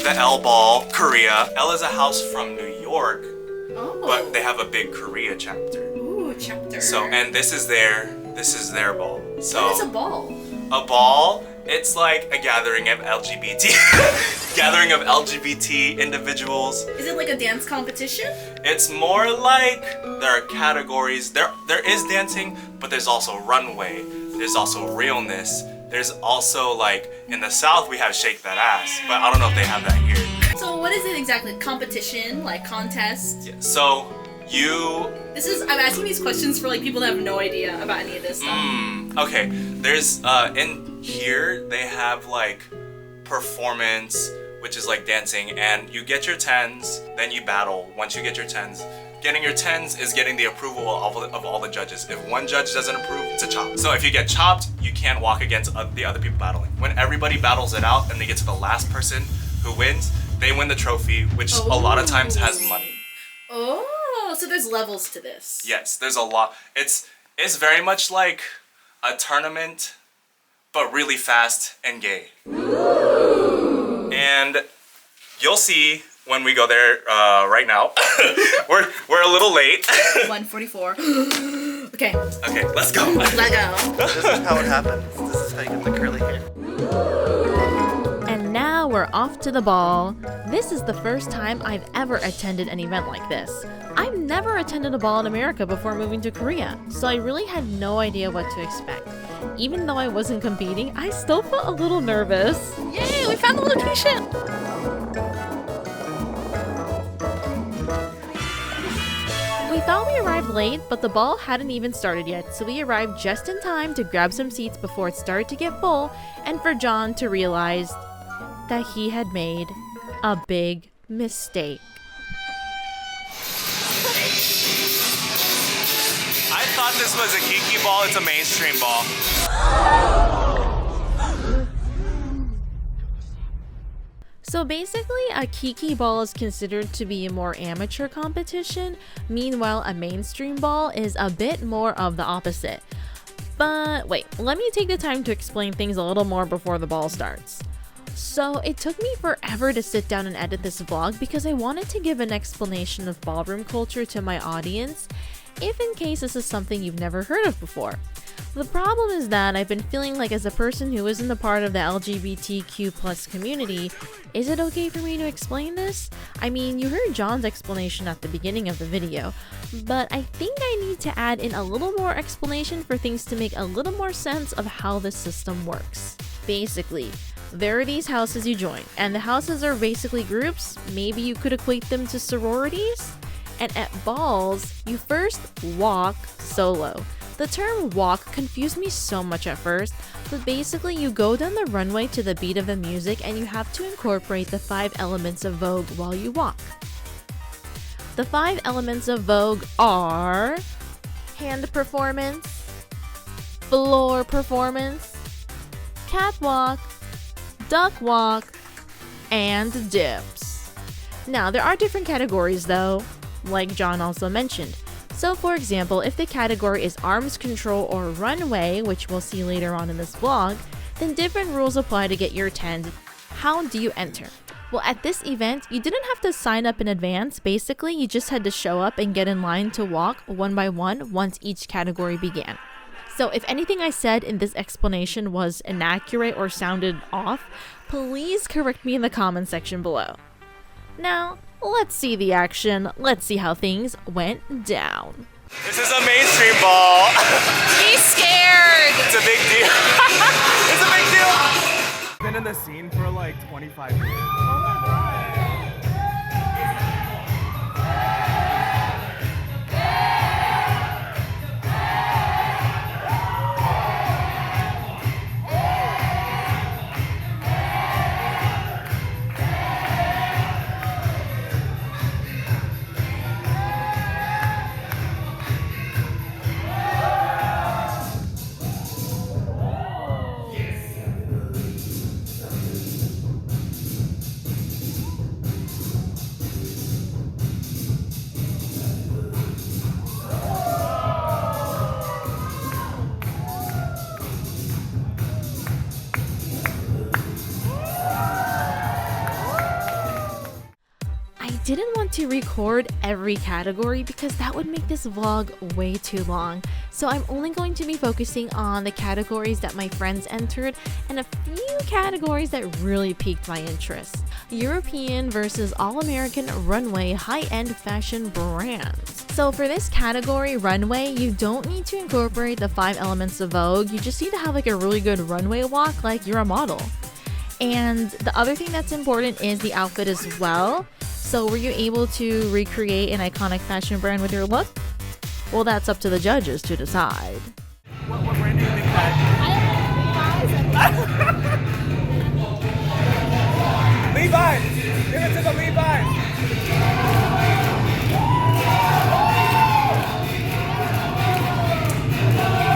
the ELLE Ball, Korea. ELLE is a house from New York, Oh. but they have a big Korea chapter. Ooh, chapter. So, and this is their ball. So, What is a ball? a ball, it's like a gathering of LGBT individuals. Is it like a dance competition? It's more like there are categories. There is dancing, but there's also runway. There's also realness. There's also, like, in the South we have Shake That Ass, but I don't know if they have that here. So what is it exactly? Competition? Like contest? Yeah, so I'm asking these questions for like people that have no idea about any of this stuff. Okay, there's in here they have like performance, which is like dancing, and you get your 10s, then you battle. Once you get your 10s, getting your 10s is getting the approval of all the judges. If one judge doesn't approve, it's a chop. So if you get chopped, you can't walk against the other people battling. When everybody battles it out and they get to the last person who wins, they win the trophy, which a lot of times has money. Oh, so there's levels to this. Yes, there's a lot. It's very much like a tournament, but really fast and gay. And you'll see when we go there right now. we're a little late. 1:44. Okay. Okay, let's go. Let's go. This is how it happens. This is how you get the curly hair. And now we're off to the ball. This is the first time I've ever attended an event like this. I've never attended a ball in America before moving to Korea, so I really had no idea what to expect. Even though I wasn't competing, I still felt a little nervous. Yay, we found the location! We thought we arrived late, but the ball hadn't even started yet, so we arrived just in time to grab some seats before it started to get full, and for John to realize that he had made a big mistake. I thought this was a Kiki ball. It's a mainstream ball. So basically, a Kiki ball is considered to be a more amateur competition, meanwhile a mainstream ball is a bit more of the opposite. But wait, let me take the time to explain things a little more before the ball starts. So it took me forever to sit down and edit this vlog because I wanted to give an explanation of ballroom culture to my audience, if in case this is something you've never heard of before. The problem is that I've been feeling like, as a person who isn't a part of the LGBTQ+ community, is it okay for me to explain this? I mean, you heard John's explanation at the beginning of the video, but I think I need to add in a little more explanation for things to make a little more sense of how the system works. Basically, there are these houses you join, and the houses are basically groups. Maybe you could equate them to sororities. And at balls, you first walk solo. The term walk confused me so much at first, but basically you go down the runway to the beat of the music and you have to incorporate the 5 elements of Vogue while you walk. The 5 elements of Vogue are hand performance, floor performance, catwalk, duck walk, and dips. Now, there are different categories though, like John also mentioned. So for example, if the category is arms control or runway, which we'll see later on in this vlog, then different rules apply to get your 10. How do you enter? Well, at this event, you didn't have to sign up in advance. Basically, you just had to show up and get in line to walk one by one once each category began. So if anything I said in this explanation was inaccurate or sounded off, please correct me in the comment section below. Now, let's see the action. Let's see how things went down. This is a mainstream ball. Be scared! It's a big deal. It's a big deal. Been in the scene for like 25 years. to record every category because that would make this vlog way too long. So I'm only going to be focusing on the categories that my friends entered and a few categories that really piqued my interest. European versus All-American Runway High-End Fashion Brands. So for this category, runway, you don't need to incorporate the 5 elements of Vogue. You just need to have like a really good runway walk like you're a model. And the other thing that's important is the outfit as well. So were you able to recreate an iconic fashion brand with your look? Well, that's up to the judges to decide. What brand do you think that? Levi's! Give it to the Levi's!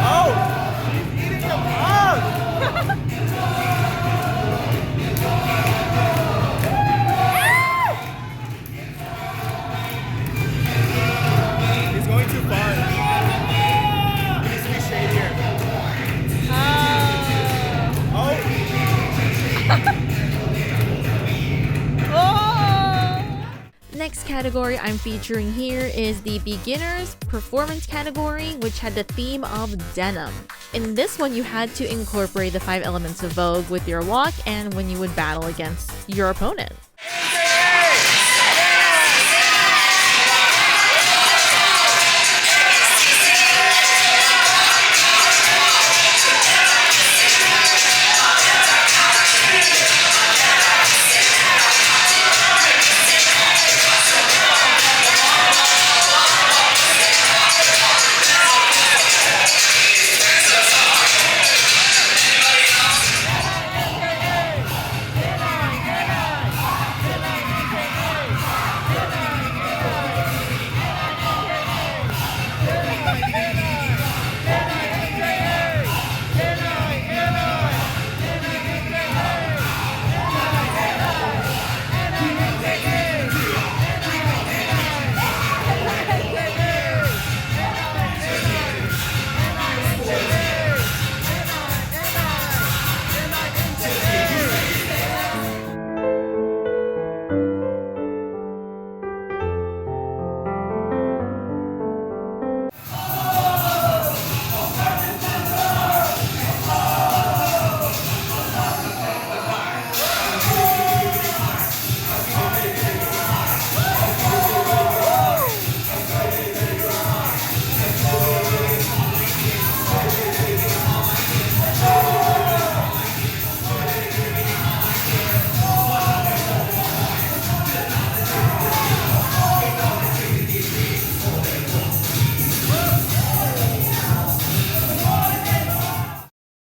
Oh! He's eating the mug! He's going too far. He needs to be shadier. Next category I'm featuring here is the beginners performance category, which had the theme of denim. In this one, you had to incorporate the 5 elements of Vogue with your walk and when you would battle against your opponent.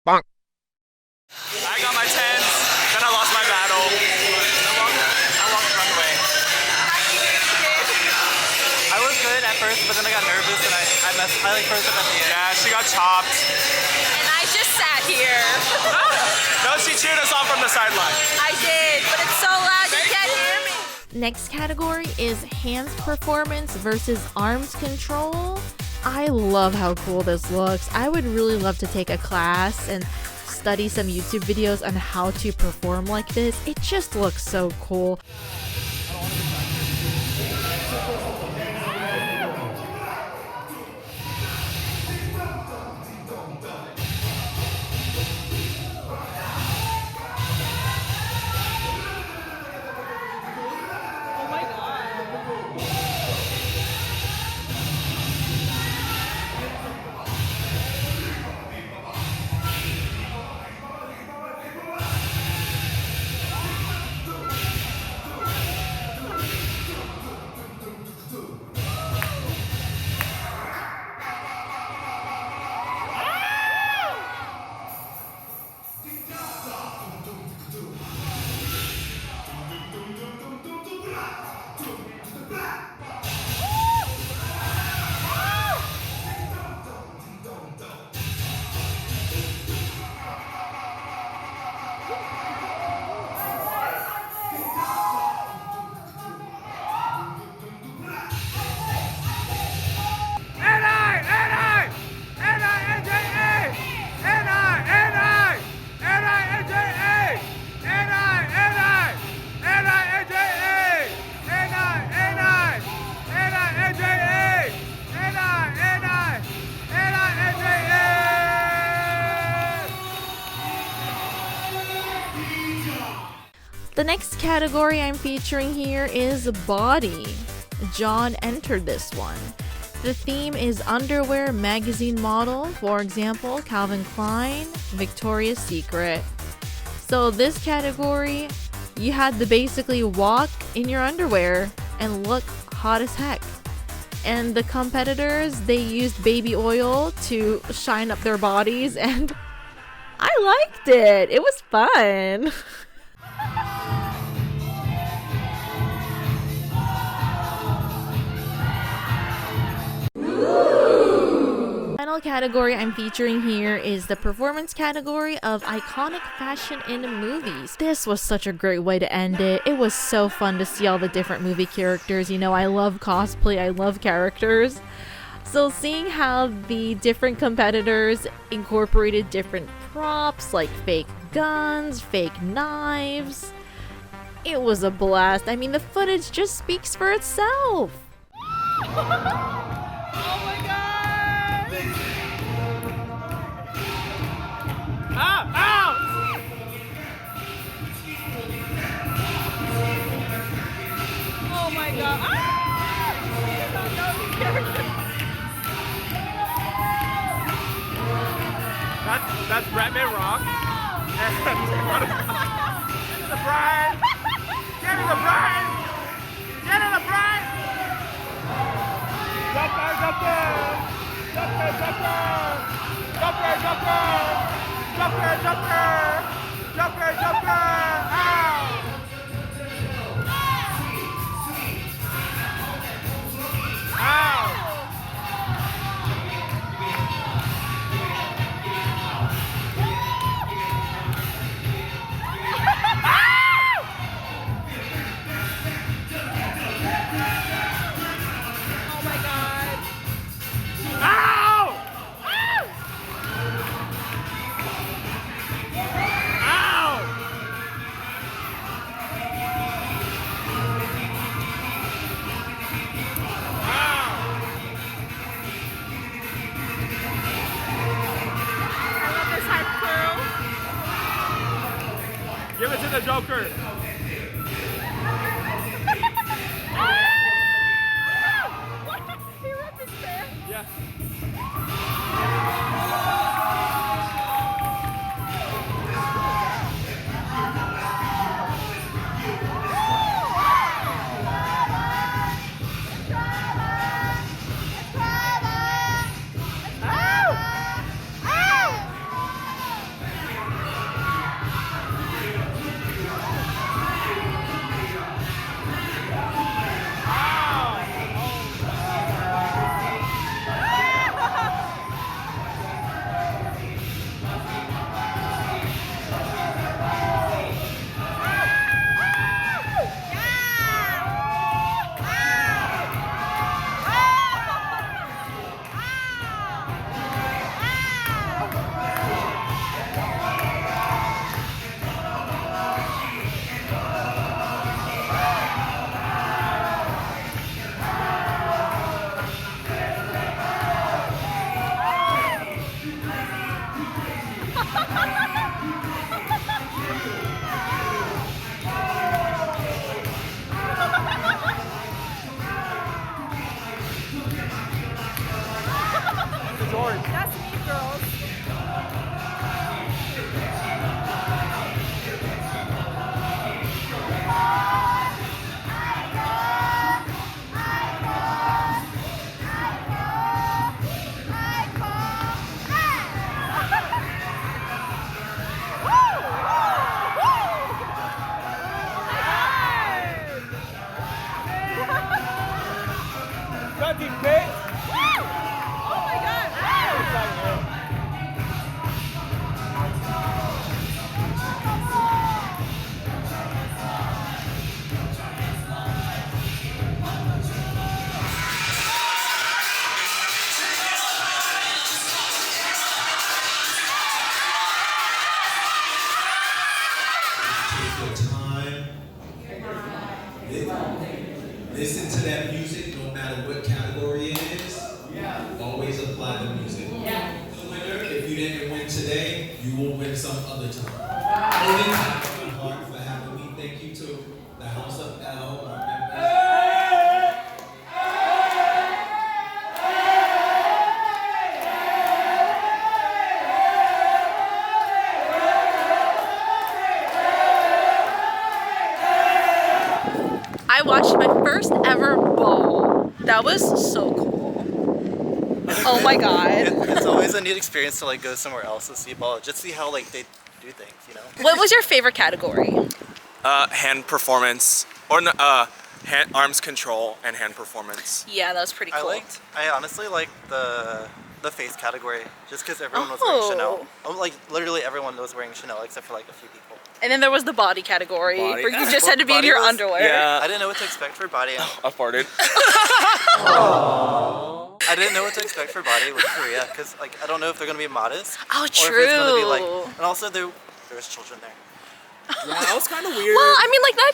I got my 10s, then I lost my battle. I walked the runway. I was good at first, but then I got nervous and I like froze up at the end. Yeah, she got chopped. And I just sat here. No, she cheered us on from the sideline. I did, but it's so loud you can't hear me. Next category is hands performance versus arms control. I love how cool this looks. I would really love to take a class and study some YouTube videos on how to perform like this. It just looks so cool. The next category I'm featuring here is body. John entered this one. The theme is underwear magazine model, for example, Calvin Klein, Victoria's Secret. So this category, you had to basically walk in your underwear and look hot as heck. And the competitors, they used baby oil to shine up their bodies, and I liked it. It was fun. Final category I'm featuring here is the performance category of iconic fashion in movies. This was such a great way to end it. It was so fun to see all the different movie characters. You know, I love cosplay, I love characters. So seeing how the different competitors incorporated different props like fake guns, fake knives, it was a blast. I mean, the footage just speaks for itself. Oh my god. That's Batman Rock. Get in the bride! Get in the bride! Get in the bride! Jumper, jumper! Jumper, jumper! Jumper, jumper! Jumper, jumper! Jumper, jumper! Ow! Ow! Give it to the Joker. He ripped his pants. Yeah. That's me, girls. Cutting paint. Oh my god. Take your time. Listen to that music no matter what category it is. Always apply the music. The winner, if you didn't win today, you will win some other time. Only time. For having me. Thank you. gosh, my first ever ball. That was so cool. Oh my god. It's always a neat experience to like go somewhere else to see ball, just see how like they do things, you know. What was your favorite category? Hand performance or arms control and hand performance. Yeah, that was pretty cool. I honestly liked the face category, just because everyone was wearing Chanel. Oh, like literally everyone was wearing Chanel except for like a few people. And then there was the body category, Body. where you just had to be in your underwear. Yeah. I didn't know what to expect for body. I farted. I didn't know what to expect for body with Korea, because like I don't know if they're gonna be modest. Oh, Or if it's gonna be like, true. and also there was children there. Yeah, that was kind of weird. Well, I mean, like not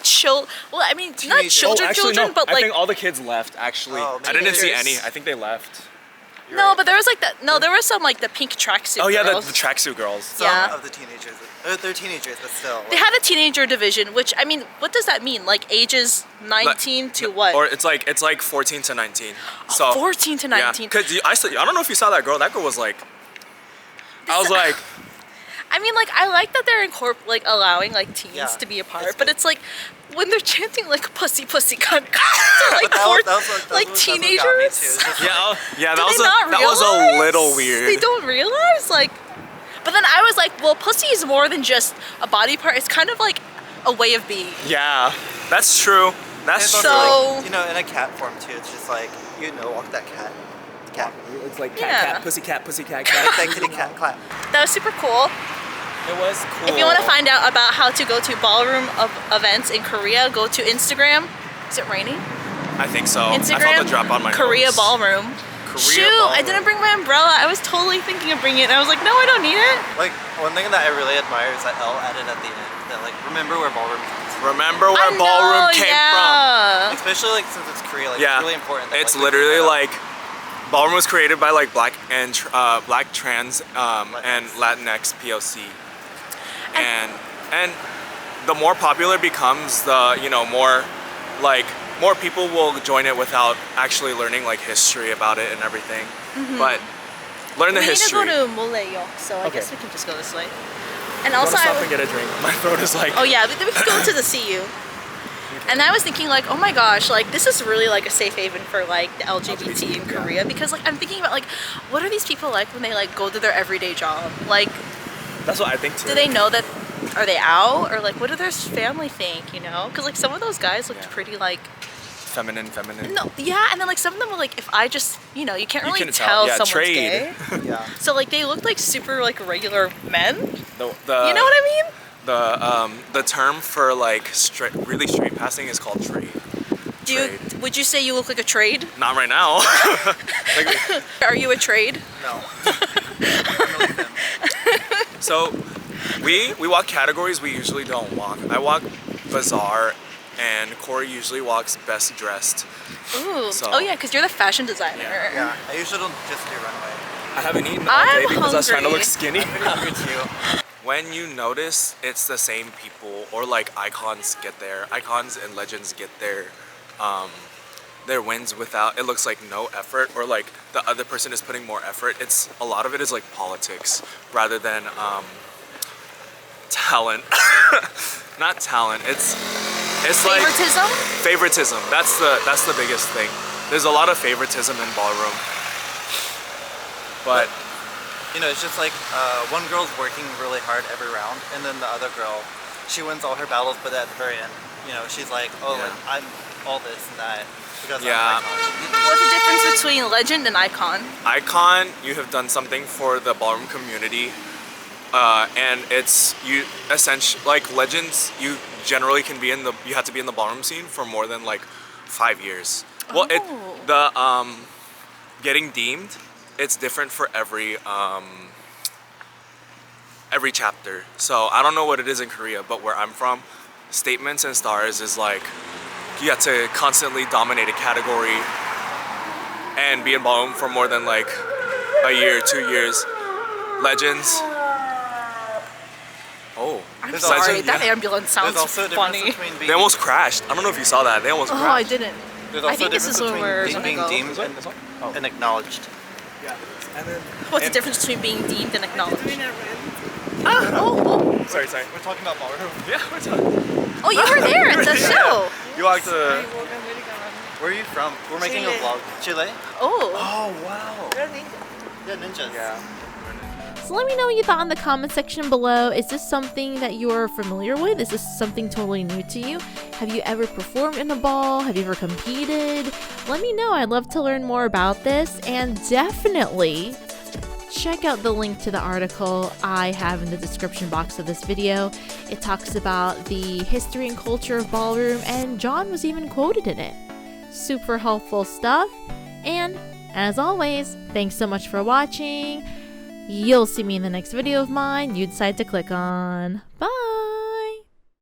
not Teenagers. children, but I like think all the kids left actually. Oh, I didn't see teenagers. any. I think they left. no, but there was like that. No, there was some like the pink tracksuit. Oh yeah, the girls. tracksuit girls. Some Yeah. of the teenagers, they're teenagers, but still. They had a teenager division, which I mean, what does that mean? Like ages 19 to what? Or it's like 14 to 19. So 14 to 19. Yeah, cause I don't know if you saw that girl. That girl was like, I was like, I mean, like I like that they're allowing like teens Yeah, to be a part, it's but good. it's like when they're chanting like pussy pussy cunt to like like teenagers. yeah, Do that they not was a realize? little weird. They don't realize, like. But then I was like, well, pussy is more than just a body part. It's kind of like a way of being. Yeah, that's true. That's It's true. also, like, you know, in a cat form too. It's just like, you know, walk that cat. Cat. It's like Yeah. pussy cat, That kitty cat clap. That was super cool. It was cool. If you want to find out about how to go to ballroom events in Korea, go to Instagram. Is it raining? I think so. I Instagram. found the drop on my Korea notes. Ballroom. Korea Shoot, I Ballroom. didn't bring my umbrella. I was totally thinking of bringing it. And I was like, no, I don't need it. Like, one thing that I really admire is that Elle added at the end that, like, remember where ballroom comes from. Remember where I ballroom know, came yeah. Especially, like, since it's Korea, like, Yeah. it's really important. That, It's like, they literally bring that up. like ballroom was created by like black trans and Latinx POC, and the more popular it becomes, the more people will join it without actually learning like history about it and everything. But learn the We need to history. go to Moleyo, so I Okay. guess we can just go this way. And I want also, to stop and get a drink. My throat is like. oh yeah, we could go to the CU. And I was thinking like, oh my gosh, like this is really like a safe haven for like the LGBT in Korea, because like I'm thinking about like, what are these people like when they like go to their everyday job? Like, That's what I think too. do they know that? Are they out, or like what do their family think? You know, because like some of those guys looked pretty like. Feminine. No, yeah, and then like some of them were like, if I just, you know, you can't You really can tell yeah, someone's trade. gay. Yeah. So like they looked like super like regular men. The You know what I mean? The term for like really straight passing is called trade. Would you say you look like a trade? Not right now. Like, Are you a trade? No. so we walk categories we usually don't walk. I walk bazaar, and Corey usually walks best dressed. Ooh. So- Oh yeah, because you're the fashion designer. Yeah. I usually don't just do runway. I haven't eaten all I'm day because I was trying to hungry. look skinny. I'm pretty hungry too. When you notice it's the same people, or like icons and legends get their wins without, it looks like no effort, or like the other person is putting more effort. It's a lot of it is like politics rather than talent. Not talent. It's like Favoritism? favoritism. That's the biggest thing. There's a lot of favoritism in ballroom. But You know, it's just like one girl's working really hard every round, and then the other girl, she wins all her battles, but at the very end, you know, she's like, oh, Yeah. like, I'm all this and that because Yeah. I'm an icon. What's the difference between legend and icon? icon, you have done something for the ballroom community, and it's you essentially like legends. You generally can be you have to be in the ballroom scene for more than like 5 years. Well, Oh. getting deemed, it's different for every chapter. So I don't know what it is in Korea, but where I'm from, statements and stars is like you have to constantly dominate a category and be in ballroom for more than like a year, 2 years. Legends. Oh, I'm There's sorry, also- that ambulance sounds There's also a difference funny. between being they almost crashed. I don't know if you saw that. They almost Oh, I crashed. didn't. There's I also think a this difference is when between we're being gonna go. deemed and acknowledged. Yeah. And then What's the And- difference between being deemed and acknowledged? doing that rent. Oh, Sorry. We're talking about ballroom. Yeah, we're talking. Oh, you were there at the show. You walked to. Where are you from? We're making Chile. a vlog. Chile? Oh. Oh, wow. Yeah, ninjas. Yeah. So let me know what you thought in the comment section below. Is this something that you're familiar with? Is this something totally new to you? Have you ever performed in a ball? Have you ever competed? Let me know. I'd love to learn more about this. And definitely check out the link to the article I have in the description box of this video. It talks about the history and culture of ballroom, and John was even quoted in it. Super helpful stuff. And as always, thanks so much for watching. You'll see me in the next video of mine you decide to click on. Bye!